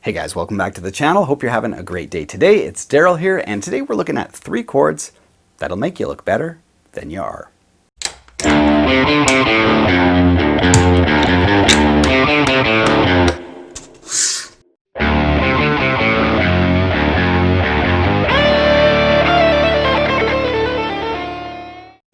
Hey guys, welcome back to the channel. Hope you're having a great day today. It's Daryl here, and today we're looking at 3 chords that'll make you look better than you are.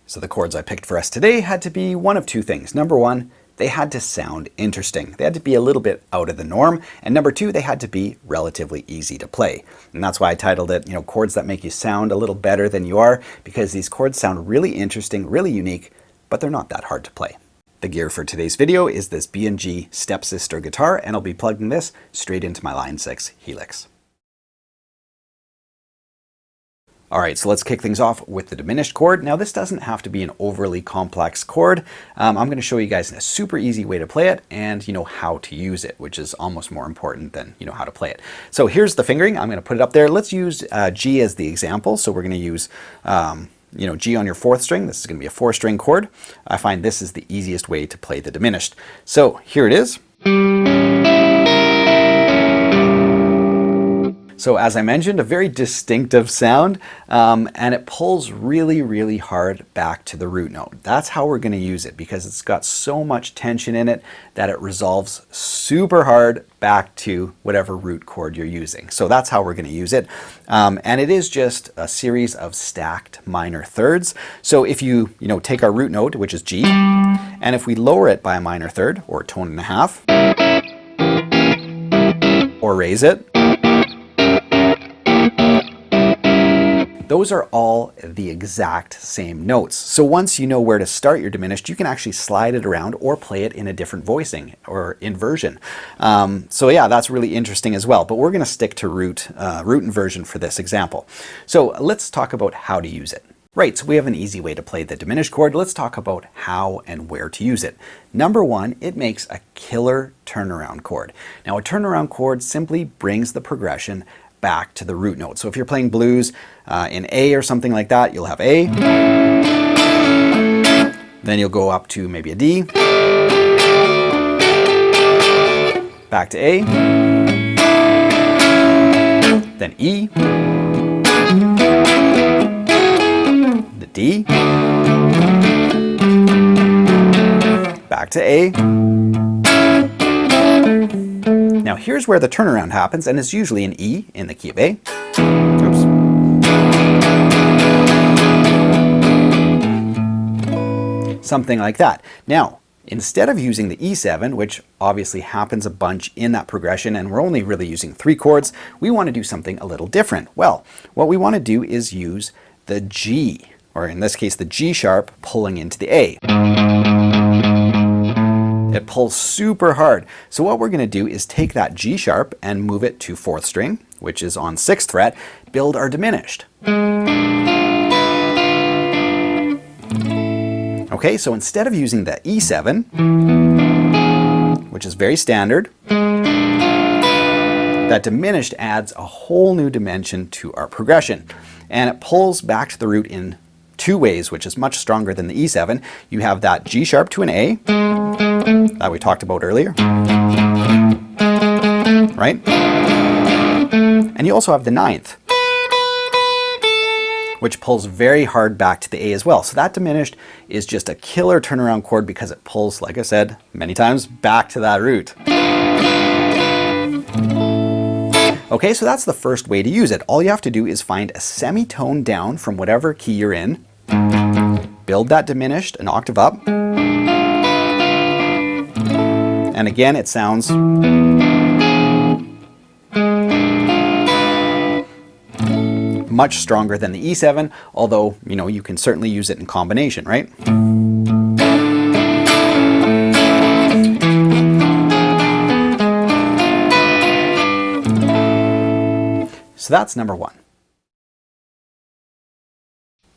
So the chords I picked for us today had to be one of two things. Number one, they had to sound interesting. They had to be a little bit out of the norm. And number two, they had to be relatively easy to play. And that's why I titled it, chords that make you sound a little better than you are, because these chords sound really interesting, really unique, but they're not that hard to play. The gear for today's video is this B&G stepsister guitar, and I'll be plugging this straight into my Line 6 Helix. All right, so let's kick things off with the diminished chord. Now this doesn't have to be an overly complex chord. I'm going to show you guys a super easy way to play it and how to use it, which is almost more important than how to play it. So here's the fingering. I'm going to put it up there. Let's use G as the example. So we're going to use G on your 4th string. This is going to be a 4-string chord. I find this is the easiest way to play the diminished. So here it is. So as I mentioned, a very distinctive sound, and it pulls really, really hard back to the root note. That's how we're going to use it, because it's got so much tension in it that it resolves super hard back to whatever root chord you're using. So that's how we're going to use it. And it is just a series of stacked minor thirds. So if you, take our root note, which is G, and if we lower it by a minor third, or a tone and a half, or raise it, those are all the exact same notes. So once you know where to start your diminished, you can actually slide it around or play it in a different voicing or inversion. So yeah, that's really interesting as well. But we're going to stick to root inversion for this example. So let's talk about how to use it. Right, so we have an easy way to play the diminished chord. Let's talk about how and where to use it. Number one, it makes a killer turnaround chord. Now a turnaround chord simply brings the progression back to the root note. So if you're playing blues in A or something like that, you'll have A, then you'll go up to maybe a D, back to A, then E, the D, back to A. Now here's where the turnaround happens, and it's usually an E in the key of A. Oops. Something like that. Now, instead of using the E7, which obviously happens a bunch in that progression, and we're only really using 3 chords, we want to do something a little different. Well, what we want to do is use the G, or in this case the G sharp, pulling into the A. It pulls super hard. So what we're going to do is take that G sharp and move it to 4th string, which is on 6th fret, build our diminished. Okay, so instead of using the E7, which is very standard, that diminished adds a whole new dimension to our progression. And it pulls back to the root in 2 ways, which is much stronger than the E7. You have that G sharp to an A, that we talked about earlier, right? And you also have the 9th, which pulls very hard back to the A as well. So that diminished is just a killer turnaround chord because it pulls, like I said many times, back to that root. Okay, so that's the first way to use it. All you have to do is find a semitone down from whatever key you're in, build that diminished an octave up, and again it sounds much stronger than the E7, although you can certainly use it in combination, right? So that's number one.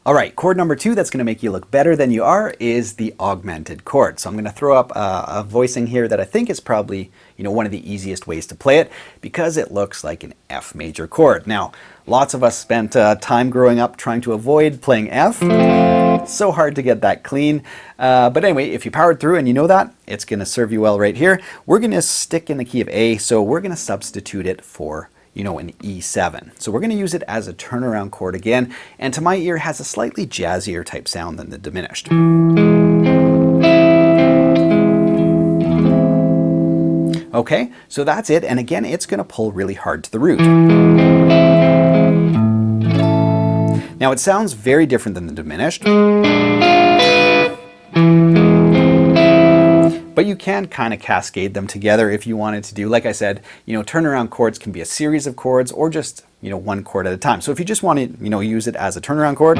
All right, chord number 2 that's going to make you look better than you are is the augmented chord. So I'm going to throw up a voicing here that I think is probably, one of the easiest ways to play it because it looks like an F major chord. Now, lots of us spent time growing up trying to avoid playing F. It's so hard to get that clean. But anyway, if you powered through and you know that, it's going to serve you well right here. We're going to stick in the key of A, so we're going to substitute it for an E7. So we're going to use it as a turnaround chord again, and to my ear has a slightly jazzier type sound than the diminished. Okay, so that's it, and again, it's going to pull really hard to the root. Now it sounds very different than the diminished, but you can kind of cascade them together if you wanted to do. Like I said, turnaround chords can be a series of chords or just, one chord at a time. So if you just want to, use it as a turnaround chord,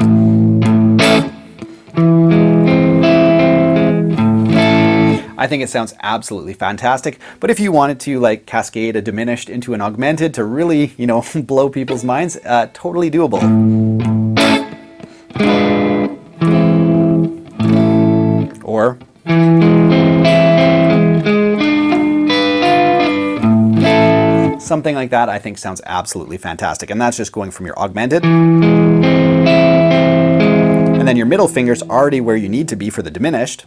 I think it sounds absolutely fantastic. But if you wanted to like cascade a diminished into an augmented to really, blow people's minds, totally doable. Or something like that I think sounds absolutely fantastic. And that's just going from your augmented. And then your middle finger's already where you need to be for the diminished.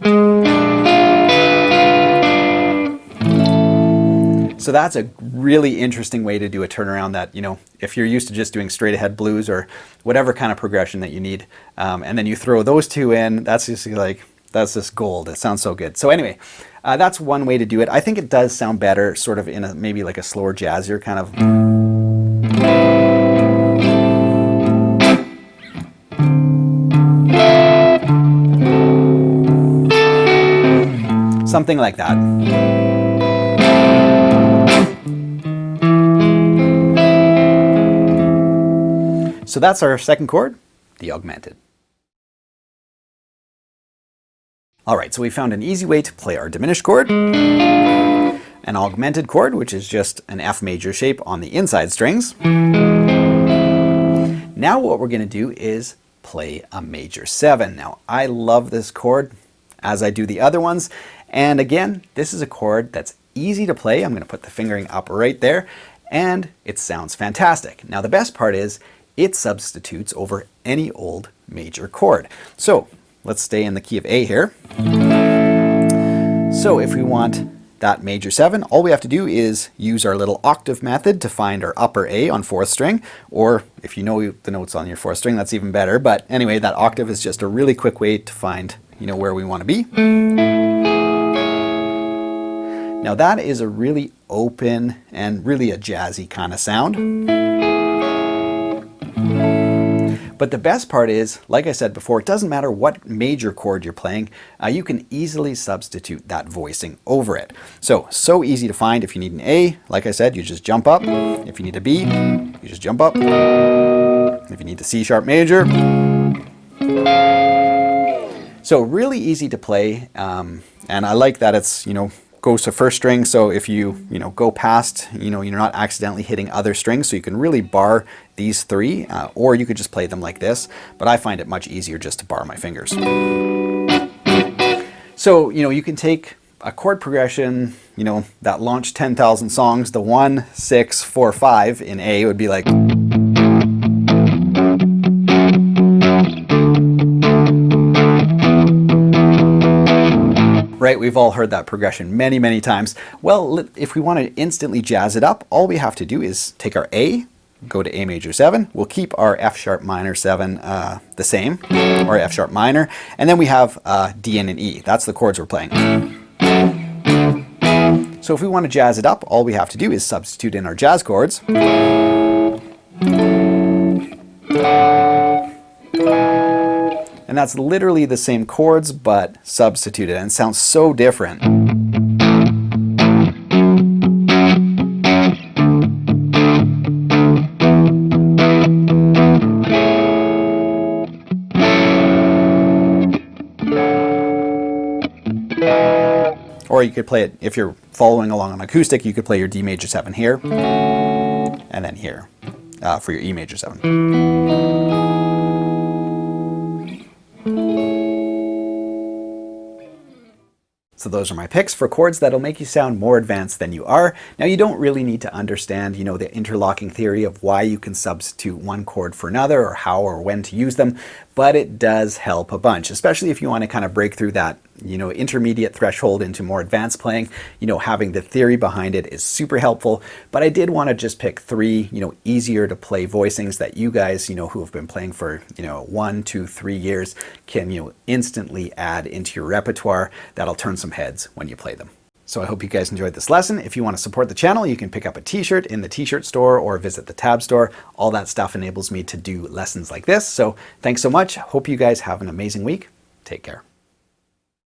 So that's a really interesting way to do a turnaround that, if you're used to just doing straight ahead blues or whatever kind of progression that you need, and then you throw those two in, that's just gold. It sounds so good. So anyway, that's one way to do it. I think it does sound better sort of in maybe like a slower, jazzier kind of. Something like that. So that's our second chord, the augmented. All right, so we found an easy way to play our diminished chord, an augmented chord, which is just an F major shape on the inside strings. Now what we're going to do is play a major 7. Now I love this chord as I do the other ones, and again, this is a chord that's easy to play. I'm going to put the fingering up right there, and it sounds fantastic. Now the best part is it substitutes over any old major chord. So let's stay in the key of A here. So if we want that major 7, all we have to do is use our little octave method to find our upper A on 4th string, or if you know the notes on your 4th string, that's even better. But anyway, that octave is just a really quick way to find, where we want to be. Now that is a really open and really a jazzy kind of sound. But the best part is, like I said before, it doesn't matter what major chord you're playing, you can easily substitute that voicing over it. So easy to find. If you need an A, like I said, you just jump up. If you need a B, you just jump up. If you need the C sharp major. So really easy to play, and I like that it's, goes to 1st string, so if you go past, you're not accidentally hitting other strings, so you can really bar these 3, or you could just play them like this, but I find it much easier just to bar my fingers. So you can take a chord progression, that launched 10,000 songs, the 1, 6, 4, 5 in A would be like. Right, we've all heard that progression many, many times. Well, if we want to instantly jazz it up, all we have to do is take our A, go to A major 7. We'll keep our F sharp minor 7 the same, or F sharp minor, and then we have D and an E. That's the chords we're playing. So if we want to jazz it up, all we have to do is substitute in our jazz chords. And that's literally the same chords, but substituted, and sounds so different. Or you could play it, if you're following along on acoustic, you could play your D major 7 here, and then here for your E major 7. So those are my picks for chords that'll make you sound more advanced than you are. Now you don't really need to understand, the interlocking theory of why you can substitute one chord for another or how or when to use them, but it does help a bunch, especially if you want to kind of break through that, intermediate threshold into more advanced playing. Having the theory behind it is super helpful, but I did want to just pick 3, easier to play voicings that you guys, who have been playing for, 1, 2, 3 years can, instantly add into your repertoire that'll turn some heads when you play them. So I hope you guys enjoyed this lesson. If you want to support the channel, you can pick up a t-shirt in the t-shirt store or visit the tab store. All that stuff enables me to do lessons like this. So thanks so much. Hope you guys have an amazing week. Take care.